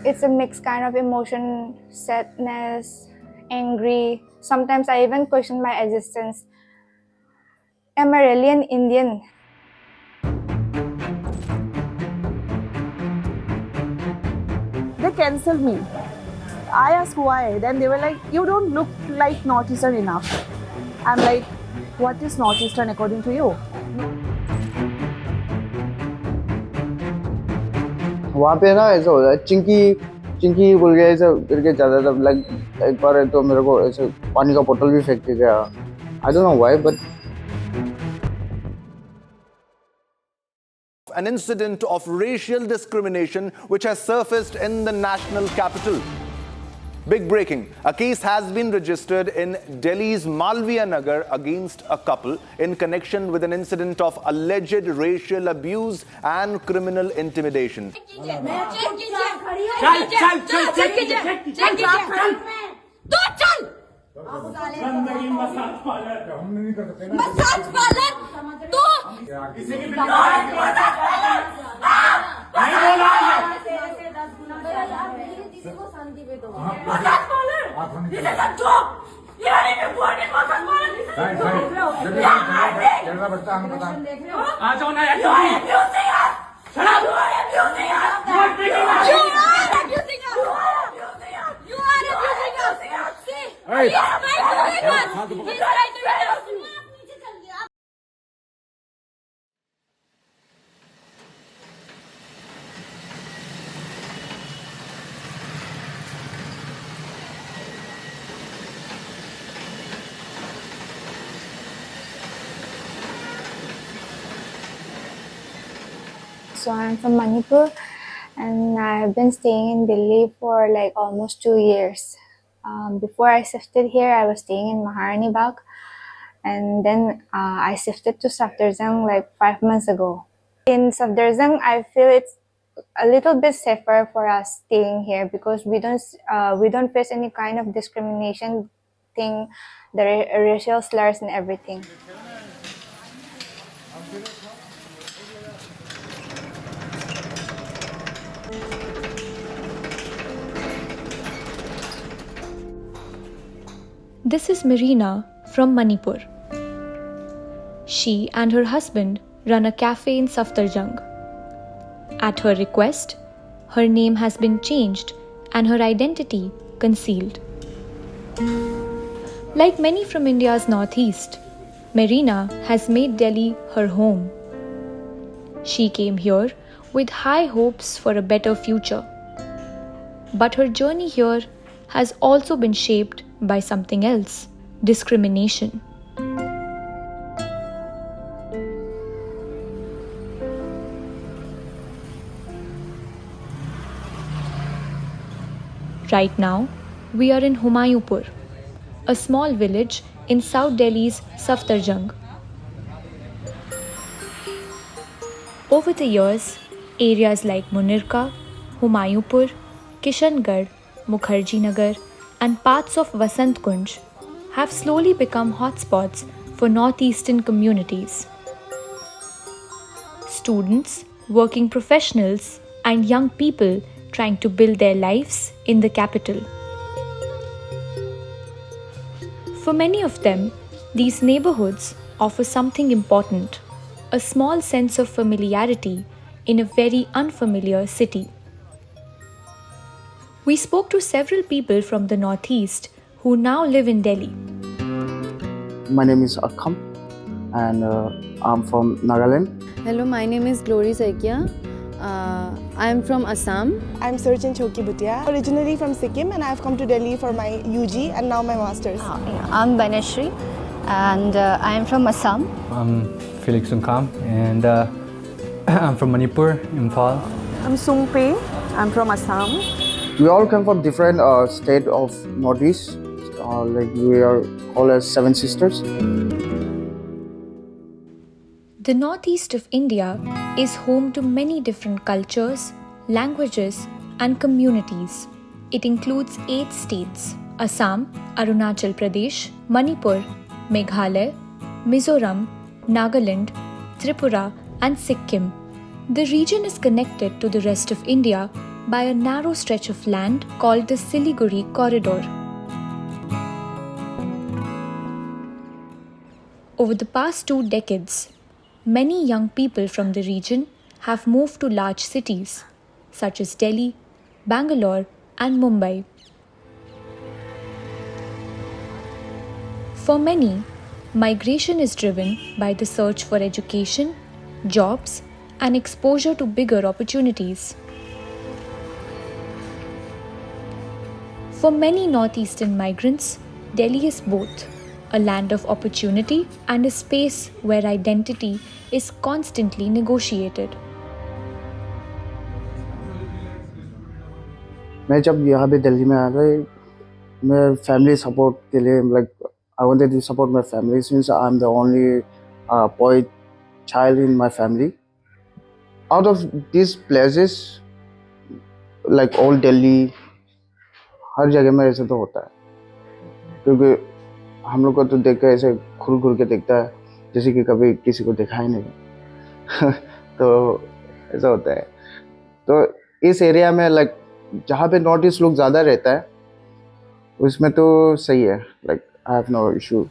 it's a mixed kind of emotion, sadness, angry. Sometimes I even question my existence. Am I really an Indian? They cancelled me. I asked why. Then they were like, you don't look like Northeastern enough. I'm like, what is Northeastern according to you? वहाँ पे ना ऐसा होता है चिंकी चिंकी बोल के ऐसा करके जाता था लाइक एक बार तो मेरे को ऐसे पानी का बोतल भी फेंक के गया I don't know why but An incident of racial discrimination which has surfaced in the national capital. Big breaking. A case has been registered in Delhi's Malviya Nagar against a couple in connection with an incident of alleged racial abuse and criminal intimidation. So I'm from Manipur and I've been staying in Delhi for like almost 2 years. Before I shifted here, I was staying in Maharani Bagh, and then I shifted to Safdarzang like 5 months ago. In Safdarzang, I feel it's a little bit safer for us staying here because we don't face any kind of discrimination thing, the racial slurs and everything. This is Marina from Manipur. She and her husband run a cafe in Safdarjung. At her request, her name has been changed and her identity concealed. Like many from India's northeast, Marina has made Delhi her home. She came here with high hopes for a better future. But her journey here has also been shaped by something else: discrimination. Right now, we are in Humayunpur, a small village in South Delhi's Safdarjung. Over the years, areas like Munirka, Humayunpur, Kishangarh, Mukherjee Nagar, and parts of Vasant Kunj have slowly become hotspots for northeastern communities. Students, working professionals, and young people trying to build their lives in the capital. For many of them, these neighborhoods offer something important: a small sense of familiarity in a very unfamiliar city. We spoke to several people from the Northeast who now live in Delhi. My name is Akshat and I'm from Nagaland. Hello, my name is Glory Saikia. I am from Assam. I'm Surchan Choki Bhutia, originally from Sikkim, and I've come to Delhi for my UG and now my masters. I'm Banashri and I am from Assam. I'm Felix Sunkam and I'm from Manipur, Imphal. I'm Sungpei. I'm from Assam. We all come from different state of Northeast. Like we are all as 7 sisters. The northeast of India is home to many different cultures, languages, and communities. It includes 8 states: Assam, Arunachal Pradesh, Manipur, Meghalaya, Mizoram, Nagaland, Tripura, and Sikkim. The region is connected to the rest of India by a narrow stretch of land called the Siliguri Corridor. Over the past 2 decades, many young people from the region have moved to large cities such as Delhi, Bangalore, and Mumbai. For many, migration is driven by the search for education, jobs, and exposure to bigger opportunities. For many Northeastern migrants, Delhi is both a land of opportunity and a space where identity is constantly negotiated. मैं जब यहाँ पे दिल्ली में आया था, मैं family support के लिए like I wanted to support my family since I'm the only boy child in my family. Out of these places, like old Delhi, हर जगह में ऐसे तो होता है, क्योंकि हम लोग को तो देख कर ऐसे घूर घूर के देखता है जैसे कि कभी किसी को देखा ही नहीं तो ऐसा होता है. तो इस एरिया में लाइक जहाँ पे नॉर्थ ईस्ट लोग ज़्यादा रहता है उसमें तो सही है, like I have no issue.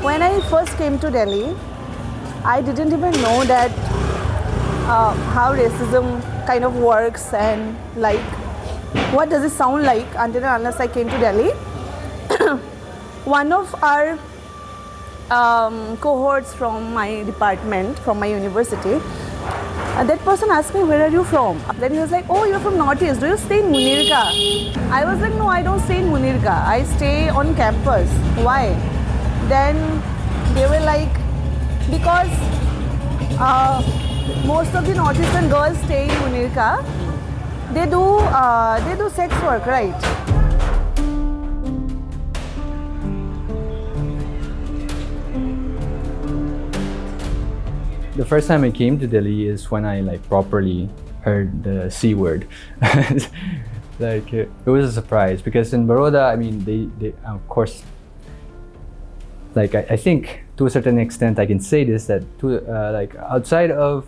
When I first came to Delhi, I didn't even know that how racism kind of works and like what does it sound like until and unless I came to Delhi. One of our cohorts from my department, from my university, that person asked me, where are you from? Then he was like, oh, you're from Northeast. Do you stay in Munirka? I was like, no, I don't stay in Munirka. I stay on campus. Why? Then they were like, because most of the Northeastern girls stay in Munirka. They do sex work, right? The first time I came to Delhi is when I like properly heard the C word. Like it was a surprise because in Baroda, I mean, they of course, like I think to a certain extent I can say this, that to like outside of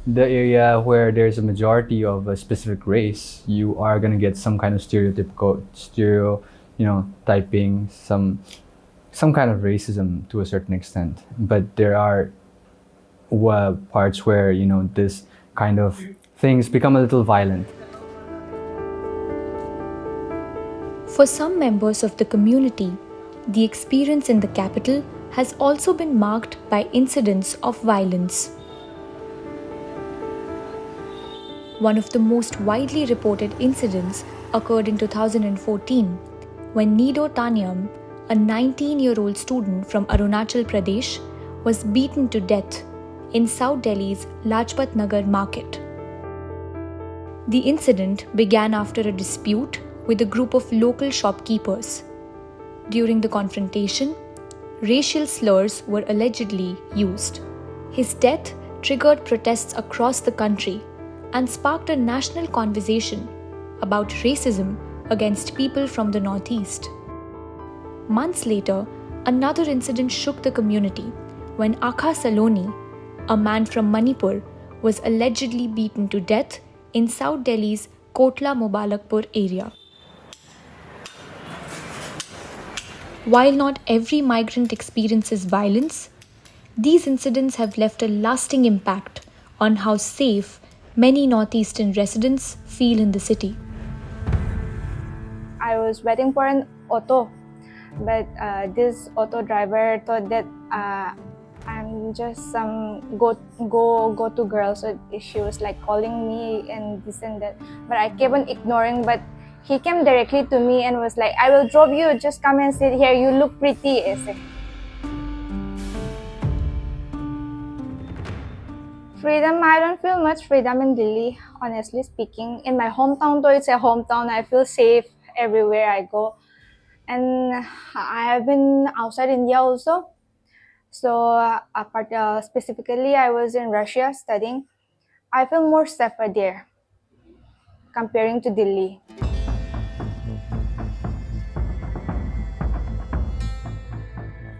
the area where there's a majority of a specific race, you are gonna get some kind of typing, some kind of racism to a certain extent. But there are parts where this kind of things become a little violent. For some members of the community, the experience in the capital has also been marked by incidents of violence. One of the most widely reported incidents occurred in 2014 when Nido Tanyam, a 19-year-old student from Arunachal Pradesh, was beaten to death in South Delhi's Lajpat Nagar market. The incident began after a dispute with a group of local shopkeepers. During the confrontation, racial slurs were allegedly used. His death triggered protests across the country and sparked a national conversation about racism against people from the Northeast. Months later, another incident shook the community when Aakash, a man from Manipur, was allegedly beaten to death in South Delhi's Kotla Mubalakpur area. While not every migrant experiences violence, these incidents have left a lasting impact on how safe many Northeastern residents feel in the city. I was waiting for an auto, but this auto driver thought that I'm just some go-to girl, so she was like calling me and this and that. But I kept on ignoring, but he came directly to me and was like, I will drop you, just come and sit here, you look pretty. Aise. Freedom, I don't feel much freedom in Delhi, honestly speaking. In my hometown, though it's a hometown, I feel safe everywhere I go. And I have been outside India also. So specifically, I was in Russia studying. I feel more safer there comparing to Delhi.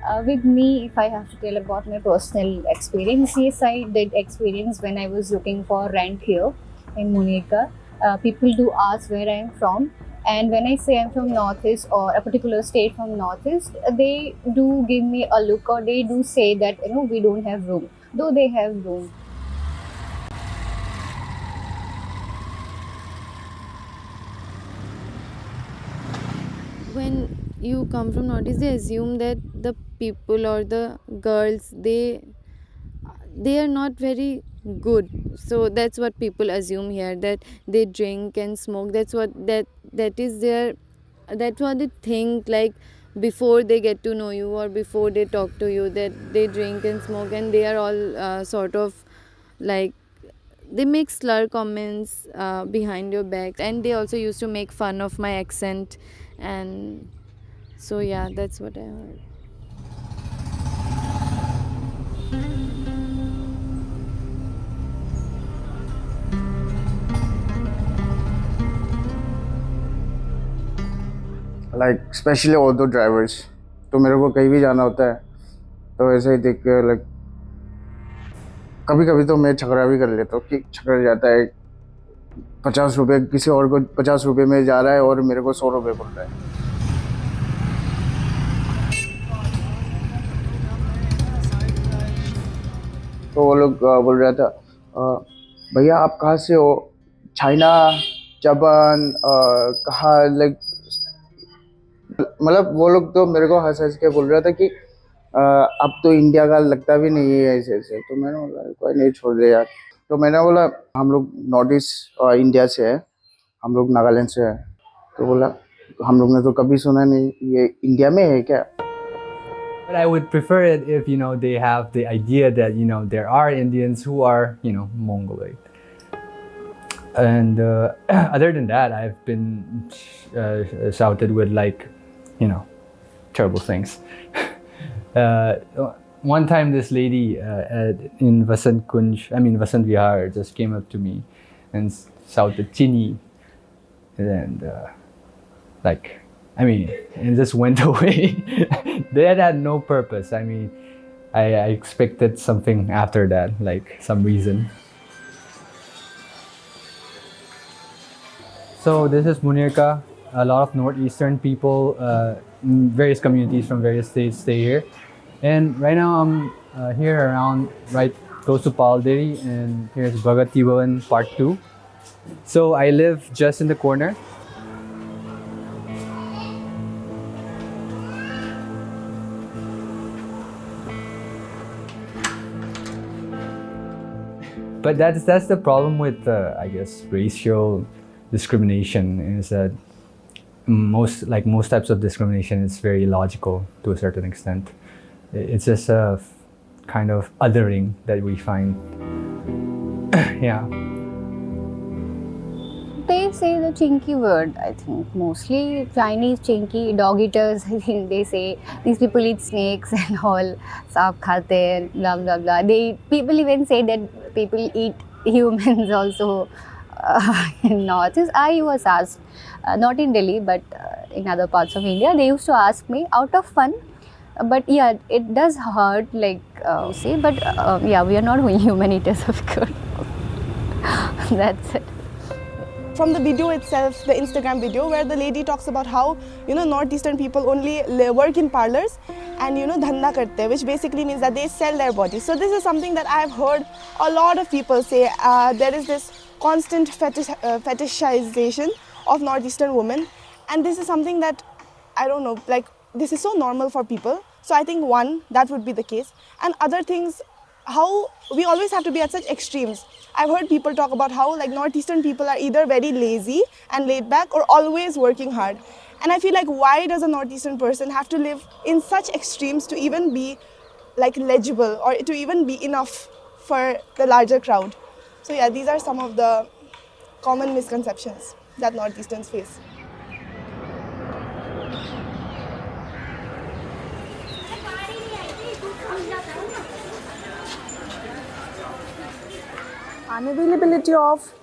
With me, if I have to tell about my personal experience, yes, I did experience when I was looking for rent here in Munirka. People do ask where I am from, and when I say I'm from Northeast or a particular state from Northeast, they do give me a look, or they do say that we don't have room, though they have room. When you come from Northeast, they assume that the people or the girls, they are not very good. So that's what people assume here, that they drink and smoke. That is their, that's what they think, like before they get to know you or before they talk to you, that they drink and smoke, and they are all sort of like, they make slur comments behind your back, and they also used to make fun of my accent. And so yeah, that's what I heard. Like specially auto drivers, तो मेरे को कहीं भी जाना होता है तो ऐसे ही देख के लाइक कभी कभी तो मैं झगड़ा भी कर लेता हूँ कि झगड़ जाता है 50 रुपये, किसी और को 50 रुपये में जा रहा है और मेरे को 100 रुपये बोल रहा है। तो वो लोग बोल रहा था भैया आप कहाँ से हो, चाइना, जापान, कहाँ, लाइक मतलब वो लोग तो मेरे को हंस हंस के बोल रहा था कि अब तो इंडिया का लगता भी नहीं है ऐसे ऐसे। तो मैंने बोला कोई नहीं, छोड़ दे यार। तो मैंने बोला हम लोग नॉर्थ ईस्ट इंडिया से है, हम लोग नागालैंड से है। तो बोला हम लोग ने तो कभी सुना नहीं, ये इंडिया में है क्या? But I would prefer it if they have the idea that there are Indians who are Mongoloid. And other than that, I've been shouted with terrible things. One time, this lady in Vasant Vihar just came up to me and shouted "Chini," and and just went away. That had no purpose. I expected something after that, like some reason. So this is Munirka. A lot of Northeastern people, various communities from various states stay here. And right now I'm here around right close to Palderi, and here's Bhagati Bhavan Part 2. So I live just in the corner. But that's the problem with I guess racial discrimination, is that most types of discrimination is very illogical to a certain extent. It's just a kind of othering that we find. Yeah. They say the chinky word, I think. Mostly Chinese chinky, dog eaters, I think they say these people eat snakes and all, saap khate hain, blah blah blah. People even say that people eat humans also in North. I was asked, not in Delhi but in other parts of India, they used to ask me out of fun. But yeah, it does hurt, like you say. But yeah, we are not human eaters, of course. That's it. From the video itself, the Instagram video, where the lady talks about how Northeastern people only work in parlors and dhanda karte hai, which basically means that they sell their bodies. So this is something that I've heard a lot of people say. There is this constant fetishization of Northeastern women, and this is something that I don't know, like this is so normal for people. So I think one, that would be the case, and other things, how we always have to be at such extremes. I've heard people talk about how Northeastern people are either very lazy and laid back or always working hard. And I feel like, why does a Northeastern person have to live in such extremes to even be legible or to even be enough for the larger crowd? So yeah, these are some of the common misconceptions that Northeasterns face. Unavailability of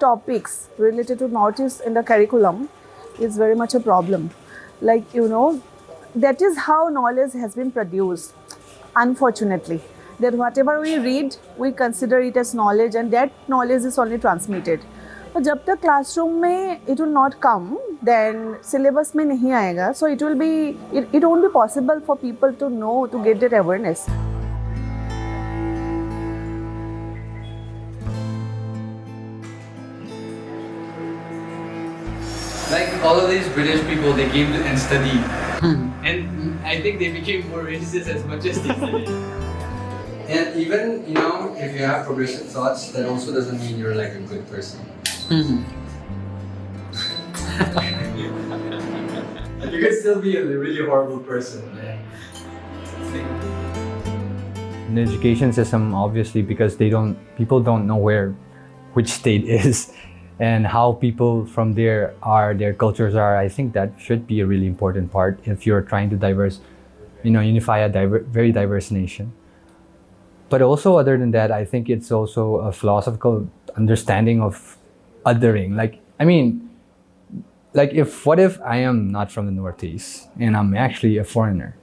topics related to Northeast in the curriculum is very much a problem. that is how knowledge has been produced, unfortunately. That whatever we read, we consider it as knowledge, and that knowledge is only transmitted. But जब तक classroom में it will not come, then syllabus में नहीं आएगा, so it won't be possible for people to know, to get that awareness. Like all of these British people, they came to and studied, and I think they became more racist as much as they studied. And even, if you have progressive thoughts, that also doesn't mean you're like a good person. You could still be a really horrible person. In the education system, obviously, because people don't know which state is and how people from their cultures are. I think that should be a really important part if you're trying to unify a very diverse nation. But also, other than that, I think it's also a philosophical understanding of othering. What if I am not from the Northeast and I'm actually a foreigner?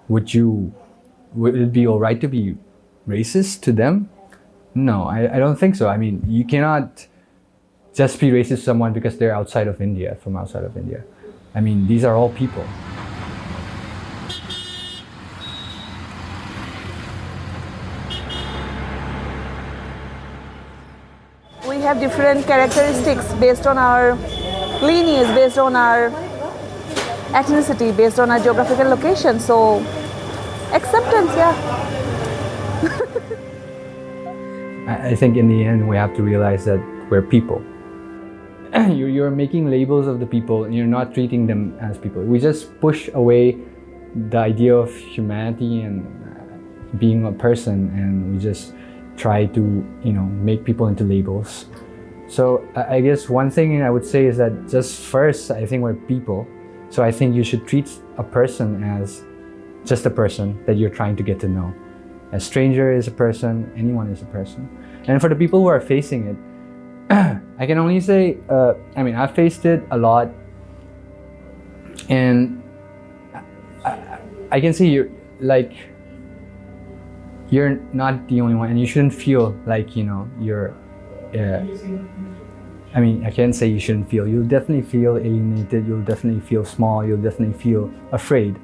Would it be all right to be racist to them? No, I don't think so. You cannot just be racist to someone because they're from outside of India. These are all people. We have different characteristics based on our lineage, based on our ethnicity, based on our geographical location. So, acceptance, yeah. I think in the end, we have to realize that we're people. You're making labels of the people and you're not treating them as people. We just push away the idea of humanity and being a person, and we just try to make people into labels. So I guess one thing I would say is that just first, I think we're people. So I think you should treat a person as just a person that you're trying to get to know. A stranger is a person, anyone is a person. And for the people who are facing it, I can only say, I've faced it a lot, and I can see you're not the only one, and you shouldn't feel like you're. I can't say you shouldn't feel. You'll definitely feel alienated. You'll definitely feel small. You'll definitely feel afraid.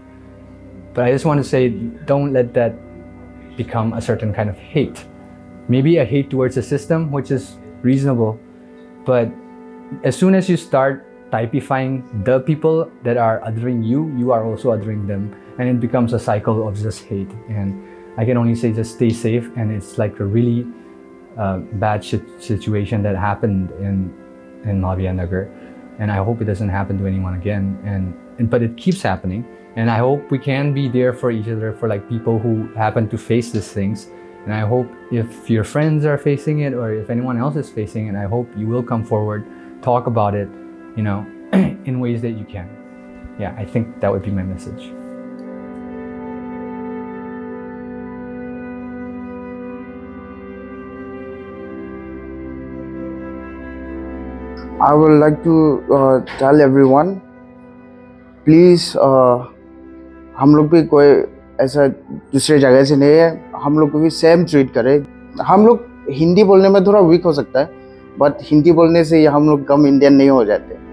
But I just want to say, don't let that become a certain kind of hate. Maybe a hate towards the system, which is reasonable, but as soon as you start typifying the people that are othering you, you are also othering them, and it becomes a cycle of just hate. And I can only say just stay safe, and it's like a really bad situation that happened in Kaavya Nagar, and I hope it doesn't happen to anyone again. But it keeps happening, and I hope we can be there for each other, for like people who happen to face these things. And I hope if your friends are facing it, or if anyone else is facing it, I hope you will come forward, talk about it, in ways that you can. Yeah, I think that would be my message. I would like to tell everyone, please, हम लोग भी कोई ऐसा दूसरे जगह से नहीं है, हम लोग को भी सेम ट्रीट करें. हम लोग हिंदी बोलने में थोड़ा वीक हो सकता है, बट हिंदी बोलने से हम लोग कम इंडियन नहीं हो जाते.